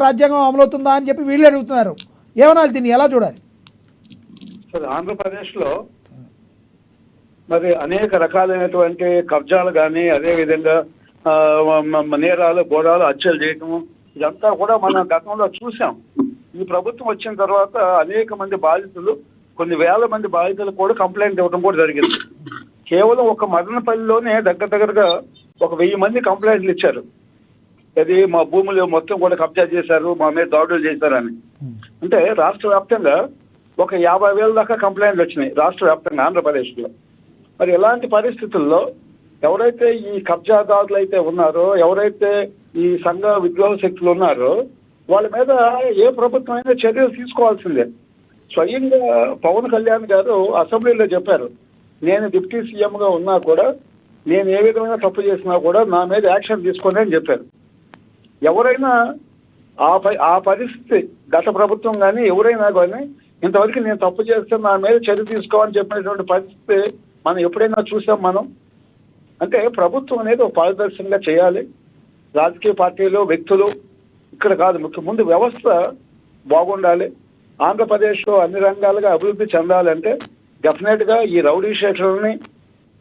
అంబేద్కర్ రాజ్యాంగం అమలవుతుందా అని చెప్పి వీళ్ళు అడుగుతున్నారు. ఏమనాలి, దీన్ని ఎలా చూడాలి? సరే, ఆంధ్రప్రదేశ్లో మరి అనేక రకాలైనటువంటి కబ్జాలు కానీ, అదేవిధంగా నేరాలు, ఘోరాలు, హత్యలు చేయటము, ఇదంతా కూడా మనం గతంలో చూసాం. ఈ ప్రభుత్వం వచ్చిన తర్వాత అనేక మంది బాధితులు, కొన్ని వేల మంది బాధితులు కూడా కంప్లైంట్ ఇవ్వడం కూడా జరిగింది. కేవలం ఒక మదనపల్లిలోనే దగ్గరగా ఒక 1000 మంది కంప్లైంట్లు ఇచ్చారు. అది మా భూములు మొత్తం కూడా కబ్జా చేశారు, మా మీద దాడులు చేశారని. అంటే రాష్ట్ర వ్యాప్తంగా ఒక 50,000 దాకా కంప్లైంట్లు వచ్చినాయి రాష్ట్ర వ్యాప్తంగా ఆంధ్రప్రదేశ్లో. మరి ఇలాంటి పరిస్థితుల్లో ఎవరైతే ఈ కబ్జాదారులు అయితే ఉన్నారో, ఎవరైతే ఈ సంఘ విద్రోహ శక్తులు ఉన్నారో, వాళ్ళ మీద ఏ ప్రభుత్వం అయినా చర్యలు తీసుకోవాల్సిందే. స్వయంగా పవన్ కళ్యాణ్ గారు అసెంబ్లీలో చెప్పారు, నేను డిప్యూటీ సీఎంగా ఉన్నా కూడా, నేను ఏ విధమైన తప్పు చేసినా కూడా నా మీద యాక్షన్ తీసుకోండి అని చెప్పారు. ఎవరైనా ఆ పరిస్థితి, గత ప్రభుత్వం కానీ ఎవరైనా కానీ ఇంతవరకు నేను తప్పు చేస్తే నా మీద చర్య తీసుకోవాలని చెప్పినటువంటి పరిస్థితి మనం ఎప్పుడైనా చూసాం మనం? అంటే ప్రభుత్వం అనేది ఒక పారదర్శకంగా చేయాలి. రాజకీయ పార్టీలు, వ్యక్తులు ఇక్కడ కాదు, ముందు వ్యవస్థ బాగుండాలి. ఆంధ్రప్రదేశ్లో అన్ని రంగాలుగా అభివృద్ధి చెందాలంటే డెఫినెట్ గా ఈ రౌడీ షీటర్లని,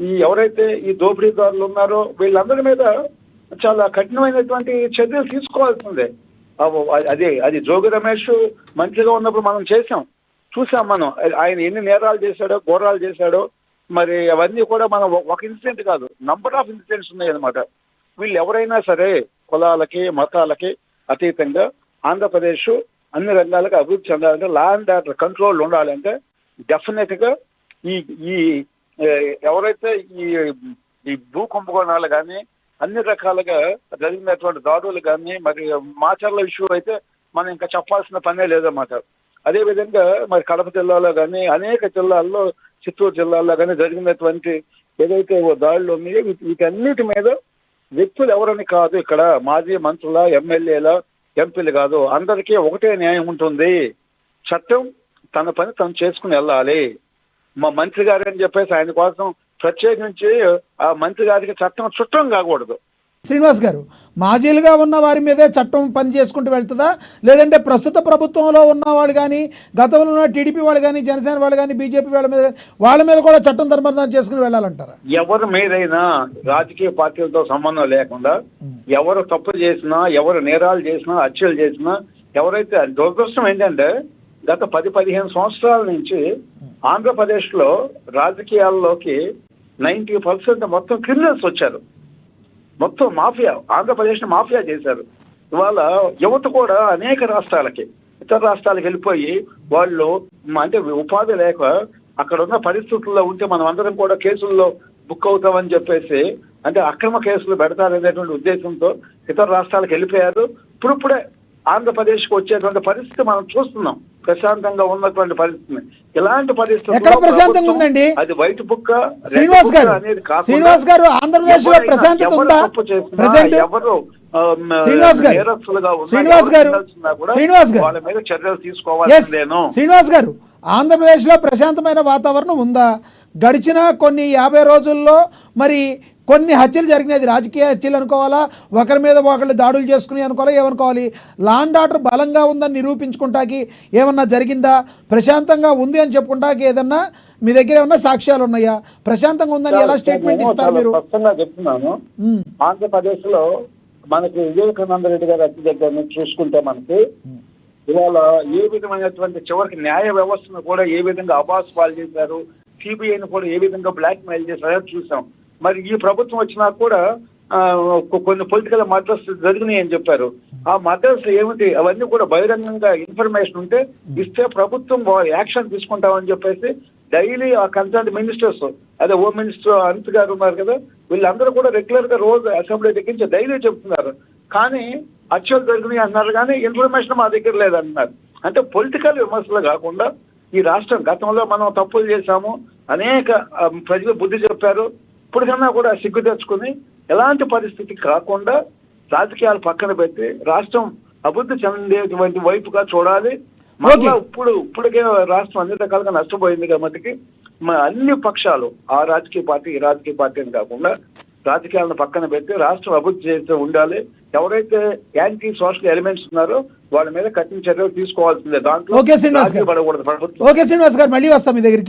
ఈ ఎవరైతే ఈ దోపిడీదారులు ఉన్నారో వీళ్ళందరి మీద చాలా కఠినమైనటువంటి చర్యలు తీసుకోవాల్సిందే. అది జోగి రమేష్ మంత్రిగా ఉన్నప్పుడు మనం చూసాం మనం. ఆయన ఎన్ని నేరాలు చేశాడో, ఘోరాలు చేశాడో, మరి అవన్నీ కూడా మనం ఒక ఇన్సిడెంట్ కాదు, నంబర్ ఆఫ్ ఇన్సిడెంట్స్ ఉన్నాయి అనమాట. వీళ్ళు ఎవరైనా సరే కులాలకి, మతాలకి అతీతంగా ఆంధ్రప్రదేశ్ అన్ని రంగాలకు అభివృద్ధి చెందాలంటే, లా అండ్ ఆర్డర్ కంట్రోల్ ఉండాలంటే డెఫినెట్ గా ఈ ఎవరైతే ఈ భూ కుంభకోణాలు కానీ, అన్ని రకాలుగా జరిగినటువంటి దాడులు కానీ, మరి మాచర్ల ఇష్యూ అయితే మనం ఇంకా చెప్పాల్సిన పనే లేదన్నమాట. అదేవిధంగా మరి కడప జిల్లాలో కానీ, అనేక జిల్లాల్లో, చిత్తూరు జిల్లాలో కానీ జరిగినటువంటి ఏదైతే దాడులు ఉన్నాయో వీటన్నిటి మీద వ్యక్తులు ఎవరని కాదు, ఇక్కడ మాజీ మంత్రుల, ఎమ్మెల్యేల, ఎంపీలు కాదు, అందరికీ ఒకటే న్యాయం ఉంటుంది. చట్టం తన పని తను చేసుకుని వెళ్ళాలి. మా మంత్రి గారు అని చెప్పేసి ఆయన కోసం ప్రత్యేకించి ఆ మంత్రి గారికి చట్టం చుట్టం కాకూడదు. శ్రీనివాస్ గారు, మాజీలుగా ఉన్న వారి మీదే చట్టం పని చేసుకుంటూ వెళ్తుందా, లేదంటే ప్రస్తుత ప్రభుత్వంలో ఉన్న వాళ్ళు కానీ, గతంలో ఉన్న టీడీపీ వాళ్ళు కానీ, జనసేన వాళ్ళు కానీ, బీజేపీ వాళ్ళ మీద కూడా చట్టం ధర్మర్థం చేసుకుని వెళ్ళాలంటారా? ఎవరి మీదైనా రాజకీయ పార్టీలతో సంబంధం లేకుండా ఎవరు తప్పు చేసినా, ఎవరు నేరాలు చేసినా, హత్యలు చేసినా, ఎవరైతే, దురదృష్టం ఏంటంటే గత 10-15 సంవత్సరాల నుంచి ఆంధ్రప్రదేశ్లో రాజకీయాల్లోకి 90% మొత్తం క్రిమినల్స్ వచ్చారు. మొత్తం మాఫియా, ఆంధ్రప్రదేశ్ని మాఫియా చేశారు. ఇవాళ యువత కూడా అనేక రాష్ట్రాలకి, ఇతర రాష్ట్రాలకు వెళ్ళిపోయి వాళ్ళు అంటే ఉపాధి లేక అక్కడ ఉన్న పరిస్థితుల్లో ఉంటే మనం అందరం కూడా కేసుల్లో బుక్ అవుతామని చెప్పేసి, అంటే అక్రమ కేసులు పెడతారనేటువంటి ఉద్దేశంతో ఇతర రాష్ట్రాలకు వెళ్ళిపోయారు. ఇప్పుడే ఆంధ్రప్రదేశ్కి వచ్చేటువంటి పరిస్థితి మనం చూస్తున్నాం, ప్రశాంతంగా ఉన్నటువంటి పరిస్థితిని. ఇలాంటి పరిస్థితి ఎక్కడ ప్రశాంతంగా ఉందండి? అది వైట్ బుక్ శ్రీనివాస్ గారు, ఆంధ్రప్రదేశ్ లో ప్రశాంతత ఉందా? ఎవరు వాళ్ళ మీద చర్యలు తీసుకోవాలి. శ్రీనివాస్ గారు, ఆంధ్రప్రదేశ్ లో ప్రశాంతమైన వాతావరణం ఉందా? గడిచిన కొన్ని 50 రోజుల్లో మరి కొన్ని హత్యలు జరిగినది రాజకీయ హత్యలు అనుకోవాలా, ఒకరి మీద ఒకళ్ళు దాడులు చేసుకుని అనుకోవాలా, ఏమనుకోవాలి? లా అండ్ ఆర్డర్ బలంగా ఉందని నిరూపించుకుంటాకి ఏమన్నా జరిగిందా? ప్రశాంతంగా ఉంది అని చెప్పుకుంటాకి ఏదన్నా మీ దగ్గర ఏమన్నా సాక్ష్యాలు ఉన్నాయా? ప్రశాంతంగా ఉందని ఎలా స్టేట్మెంట్ ఇస్తారు మీరు? స్పష్టంగా చెప్తున్నాను. ఆంధ్రప్రదేశ్ లో మనకి వివేకానంద రెడ్డి గారి హత్య దగ్గర చూసుకుంటే మనకి ఇవాళ ఏ విధమైనటువంటి చివరికి న్యాయ వ్యవస్థను కూడా ఏ విధంగా అబాస్ పాలు చేశారు, సిబిఐని కూడా ఏ విధంగా బ్లాక్ మెయిల్ చేశారో చూసాం. మరి ఈ ప్రభుత్వం వచ్చినా కూడా కొన్ని పొలిటికల్ మర్డర్స్ జరిగినాయి అని చెప్పారు. ఆ మర్డర్స్ ఏమిటి, అవన్నీ కూడా బహిరంగంగా ఇన్ఫర్మేషన్ ఉంటే ఇస్తే ప్రభుత్వం యాక్షన్ తీసుకుంటామని చెప్పేసి డైలీ ఆ కన్సర్న్ మినిస్టర్స్, అదే హోమ్ మినిస్టర్ అనిత్ గారు ఉన్నారు కదా, వీళ్ళందరూ కూడా రెగ్యులర్ గా రోజు అసెంబ్లీ దగ్గర డైలీ చెప్తున్నారు. కానీ హత్యలు జరిగినాయి అన్నారు కానీ ఇన్ఫర్మేషన్ మా దగ్గర లేదంటున్నారు. అంటే పొలిటికల్ విమర్శలు కాకుండా ఈ రాష్ట్రం, గతంలో మనం తప్పులు చేశాము, అనేక ప్రజలు బుద్ధి చెప్పారు, ఇప్పటికన్నా కూడా సిగ్గు తెచ్చుకుని ఎలాంటి పరిస్థితి కాకుండా రాజకీయాలు పక్కన పెట్టి రాష్ట్రం అభివృద్ధి చెందేటువంటి వైపుగా చూడాలి. మళ్ళా ఇప్పటికే రాష్ట్రం అన్ని రకాలుగా నష్టపోయింది కాబట్టి అన్ని పక్షాలు, ఆ రాజకీయ పార్టీ ఈ రాజకీయ పార్టీ అని కాకుండా రాజకీయాలను పక్కన పెట్టి రాష్ట్రం అభివృద్ధి చేస్తూ ఉండాలి. ఎవరైతే యాంటీ సోషల్ ఎలిమెంట్స్ ఉన్నారో వాళ్ళ మీద కఠిన చర్యలు తీసుకోవాల్సిందే. దాంట్లో ఓకే శ్రీనివాస్ గారు. రాజీ పడకూడదు ప్రభుత్వం. ఓకే శ్రీనివాస్ గారు, మళ్ళీ వస్తాం మీ దగ్గరికి.